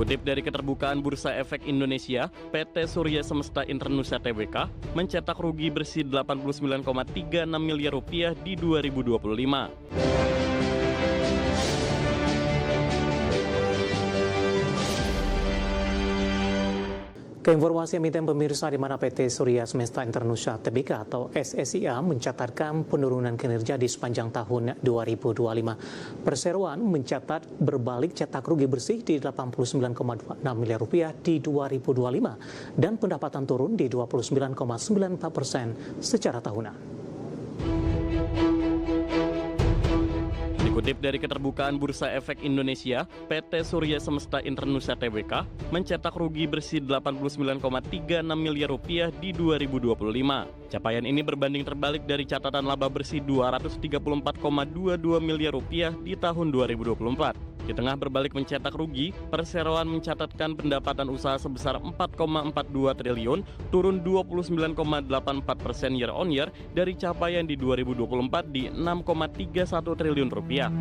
Dikutip dari Keterbukaan Bursa Efek Indonesia, PT Surya Semesta Internusa Tbk mencetak rugi bersih 89,36 miliar rupiah di 2025. Keinformasi emiten pemirsa di mana PT Surya Semesta Internusa Tbk atau SSIA mencatatkan penurunan kinerja di sepanjang tahun 2025. Perseroan mencatat berbalik cetak rugi bersih di 89,26 miliar rupiah di 2025 dan pendapatan turun di 29,94% secara tahunan. Dikutip dari Keterbukaan Bursa Efek Indonesia, PT Surya Semesta Internusa Tbk mencetak rugi bersih 89,36 miliar rupiah di 2025. Capaian ini berbanding terbalik dari catatan laba bersih 234,22 miliar rupiah di tahun 2024. Di tengah berbalik mencetak rugi, perseroan mencatatkan pendapatan usaha sebesar 4,42 triliun, turun 29,84% year on year dari capaian di 2024 di 6,31 triliun rupiah.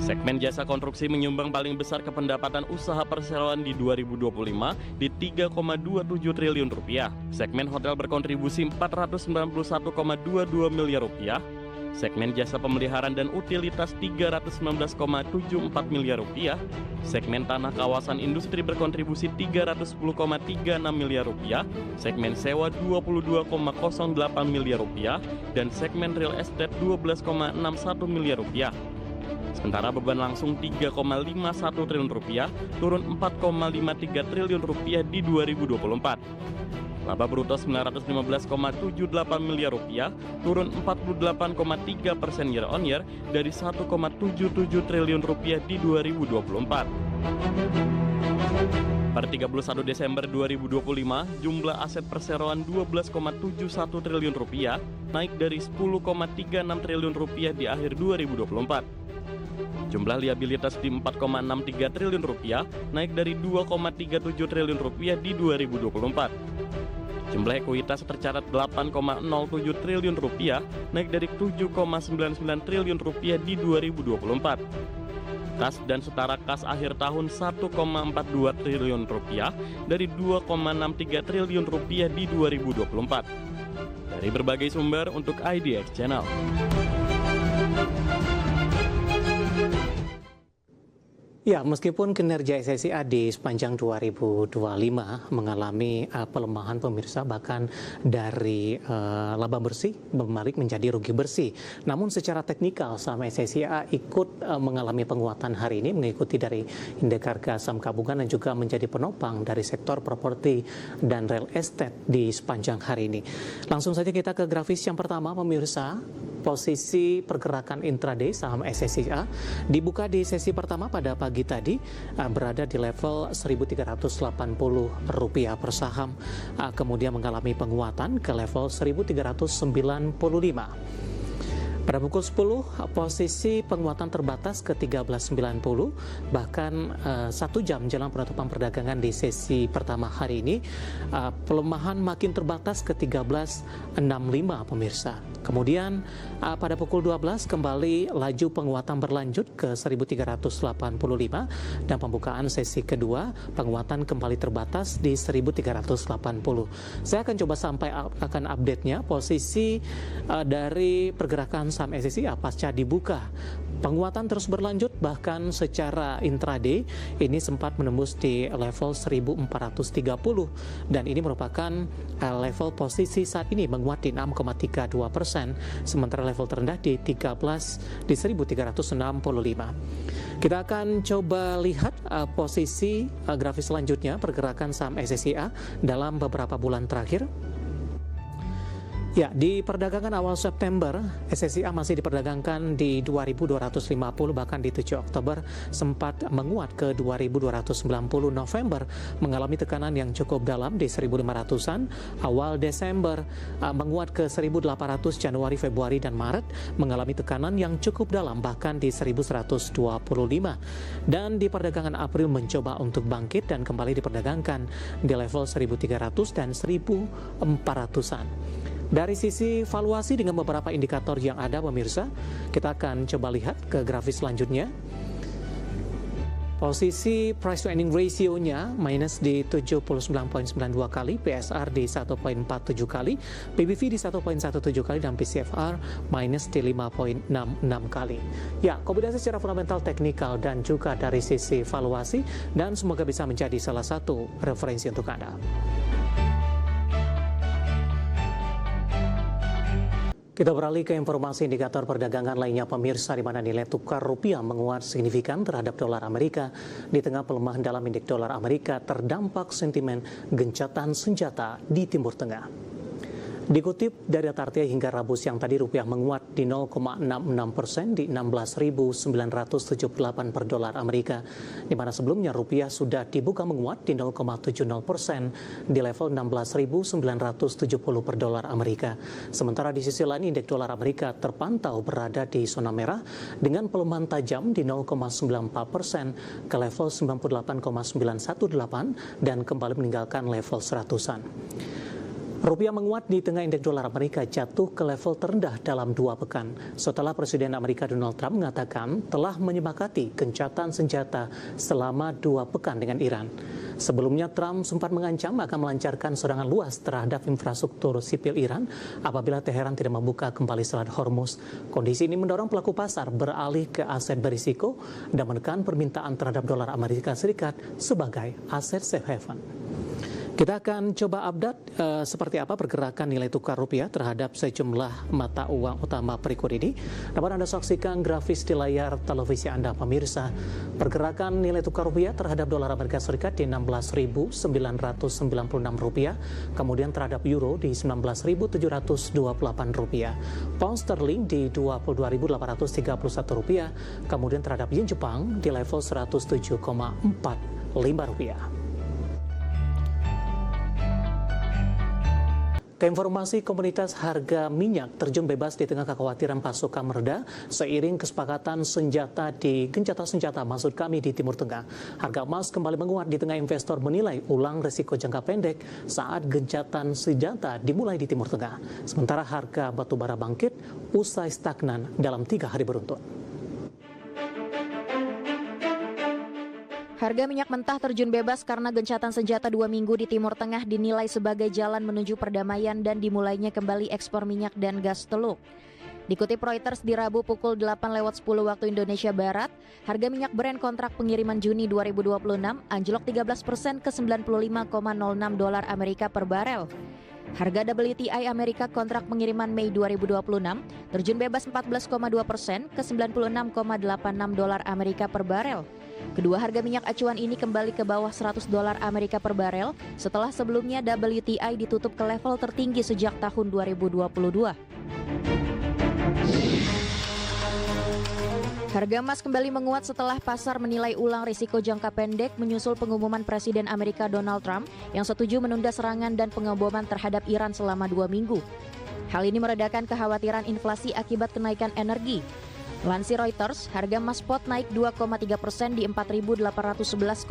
Segmen jasa konstruksi menyumbang paling besar ke pendapatan usaha perseroan di 2025 di 3,27 triliun rupiah. Segmen hotel berkontribusi 491,22 miliar rupiah. Segmen jasa pemeliharaan dan utilitas 319,74 miliar rupiah, segmen tanah kawasan industri berkontribusi 310,36 miliar rupiah, segmen sewa 22,08 miliar rupiah, dan segmen real estate 12,61 miliar rupiah. Sementara beban langsung 3,51 triliun rupiah, turun 4,53 triliun rupiah di 2024. Laba bruto 915,78 miliar rupiah, turun 48,3% year on year dari 1,77 triliun rupiah di 2024. Per 31 Desember 2025, jumlah aset perseroan 12,71 triliun rupiah, naik dari 10,36 triliun rupiah di akhir 2024. Jumlah liabilitas di 4,63 triliun rupiah, naik dari 2,37 triliun rupiah di 2024. Jumlah ekuitas tercatat 8,07 triliun rupiah, naik dari 7,99 triliun rupiah di 2024. Kas dan setara kas akhir tahun 1,42 triliun rupiah dari 2,63 triliun rupiah di 2024. Dari berbagai sumber untuk IDX Channel. Ya, meskipun kinerja SSIA di sepanjang 2025 mengalami pelemahan pemirsa, bahkan dari laba bersih berbalik menjadi rugi bersih. Namun secara teknikal saham SSIA ikut mengalami penguatan hari ini mengikuti dari indeks harga saham gabungan dan juga menjadi penopang dari sektor properti dan real estate di sepanjang hari ini. Langsung saja kita ke grafis yang pertama pemirsa. Posisi pergerakan intraday saham SSIA dibuka di sesi pertama pada pagi tadi berada di level Rp1.380 per saham, kemudian mengalami penguatan ke level 1.395. Pada pukul 10, posisi penguatan terbatas ke 1390, bahkan 1 jam jelang penutupan perdagangan di sesi pertama hari ini, pelemahan makin terbatas ke 1365 pemirsa. Kemudian pada pukul 12 kembali laju penguatan berlanjut ke 1385 dan pembukaan sesi kedua penguatan kembali terbatas di 1380. Saya akan coba sampai akan update-nya posisi dari pergerakan saham SSIA pasca dibuka. Penguatan terus berlanjut, bahkan secara intraday ini sempat menembus di level 1430 dan ini merupakan level posisi saat ini menguat di 6,32%, sementara level terendah di 13 di 1365. Kita akan coba lihat posisi grafis selanjutnya pergerakan saham SSIA dalam beberapa bulan terakhir. Ya, di perdagangan awal September, SSIA masih diperdagangkan di 2.250, bahkan di 7 Oktober sempat menguat ke 2.290. November mengalami tekanan yang cukup dalam di 1.500-an. Awal Desember menguat ke 1.800, Januari, Februari, dan Maret mengalami tekanan yang cukup dalam, bahkan di 1.125. Dan di perdagangan April mencoba untuk bangkit dan kembali diperdagangkan di level 1.300 dan 1.400-an. Dari sisi valuasi dengan beberapa indikator yang ada pemirsa, kita akan coba lihat ke grafis selanjutnya. Posisi price to earning ratio-nya minus di 79,92 kali, PSR di 1,47 kali, PBV di 1,17 kali, dan PCFR minus di 5,66 kali. Ya, kombinasi secara fundamental, teknikal, dan juga dari sisi valuasi, dan semoga bisa menjadi salah satu referensi untuk Anda. Kita beralih ke informasi indikator perdagangan lainnya pemirsa, di mana nilai tukar rupiah menguat signifikan terhadap dolar Amerika di tengah pelemahan dalam indeks dolar Amerika terdampak sentimen gencatan senjata di Timur Tengah. Dikutip dari data RTI hingga Rabu siang tadi, rupiah menguat di 0,66% di 16.978 per dolar Amerika, di mana sebelumnya rupiah sudah dibuka menguat di 0,70% di level 16.970 per dolar Amerika. Sementara di sisi lain, indeks dolar Amerika terpantau berada di zona merah dengan pelemahan tajam di 0,94% ke level 98,918 dan kembali meninggalkan level 100-an. Rupiah menguat di tengah indeks dolar Amerika jatuh ke level terendah dalam 2 pekan setelah Presiden Amerika Donald Trump mengatakan telah menyepakati gencatan senjata selama 2 pekan dengan Iran. Sebelumnya Trump sempat mengancam akan melancarkan serangan luas terhadap infrastruktur sipil Iran apabila Teheran tidak membuka kembali Selat Hormuz. Kondisi ini mendorong pelaku pasar beralih ke aset berisiko dan menekan permintaan terhadap dolar Amerika Serikat sebagai aset safe haven. Kita akan coba update seperti apa pergerakan nilai tukar rupiah terhadap sejumlah mata uang utama berikut ini. Dapat Anda saksikan grafis di layar televisi Anda pemirsa. Pergerakan nilai tukar rupiah terhadap dolar Amerika Serikat di 16.996 rupiah, kemudian terhadap euro di 19.728 rupiah, pound sterling di 22.831 rupiah, kemudian terhadap yen Jepang di level 107,45 rupiah. Informasi komoditas harga minyak terjun bebas di tengah kekhawatiran pasokan mereda seiring kesepakatan senjata di gencatan senjata maksud kami di Timur Tengah. Harga emas kembali menguat di tengah investor menilai ulang risiko jangka pendek saat gencatan senjata dimulai di Timur Tengah. Sementara harga batu bara bangkit usai stagnan dalam 3 hari beruntun. Harga minyak mentah terjun bebas karena gencatan senjata 2 minggu di Timur Tengah dinilai sebagai jalan menuju perdamaian dan dimulainya kembali ekspor minyak dan gas Teluk. Dikutip Reuters di Rabu pukul 8:10 waktu Indonesia Barat, harga minyak Brent kontrak pengiriman Juni 2026 anjlok 13% ke 95,06 dolar Amerika per barel. Harga WTI Amerika kontrak pengiriman Mei 2026 terjun bebas 14,2% ke 96,86 dolar Amerika per barel. Kedua harga minyak acuan ini kembali ke bawah 100 dolar Amerika per barel setelah sebelumnya WTI ditutup ke level tertinggi sejak tahun 2022. Harga emas kembali menguat setelah pasar menilai ulang risiko jangka pendek menyusul pengumuman Presiden Amerika Donald Trump yang setuju menunda serangan dan pengeboman terhadap Iran selama 2 minggu. Hal ini meredakan kekhawatiran inflasi akibat kenaikan energi. Lansir Reuters, harga emas spot naik 2,3% di 4.811,66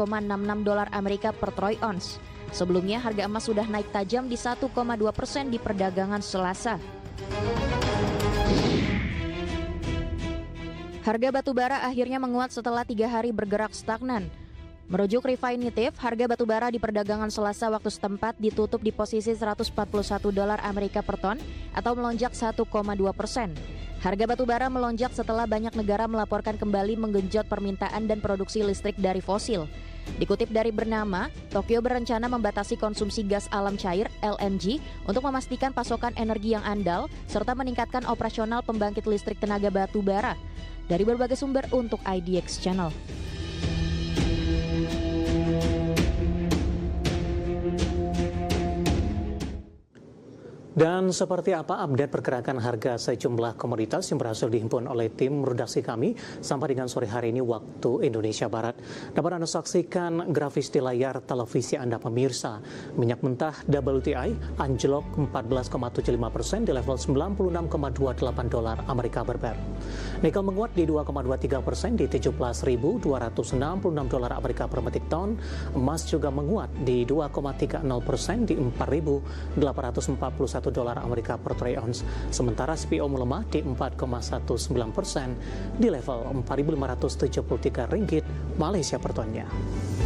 dolar Amerika per troy ounce. Sebelumnya harga emas sudah naik tajam di 1,2% di perdagangan Selasa. Harga batu bara akhirnya menguat setelah 3 hari bergerak stagnan. Merujuk Refinitiv, harga batu bara di perdagangan Selasa waktu setempat ditutup di posisi 141 dolar Amerika per ton atau melonjak 1,2%. Harga batu bara melonjak setelah banyak negara melaporkan kembali menggenjot permintaan dan produksi listrik dari fosil. Dikutip dari Bernama, Tokyo berencana membatasi konsumsi gas alam cair (LNG) untuk memastikan pasokan energi yang andal serta meningkatkan operasional pembangkit listrik tenaga batu bara. Dari berbagai sumber untuk IDX Channel. Dan seperti apa update pergerakan harga sejumlah komoditas yang berhasil dihimpun oleh tim redaksi kami sampai dengan sore hari ini waktu Indonesia Barat. Dapat Anda saksikan grafis di layar televisi Anda pemirsa. Minyak mentah WTI anjlok 14,75% di level 96,28 dolar Amerika per barel. Nikel menguat di 2,23% di 17.266 dolar Amerika per metrik ton. Emas juga menguat di 2,30% di 4.841 dolar Amerika per troy ounce. Sementara CPO melemah di 4,19% di level 4.573 ringgit Malaysia per tonnya.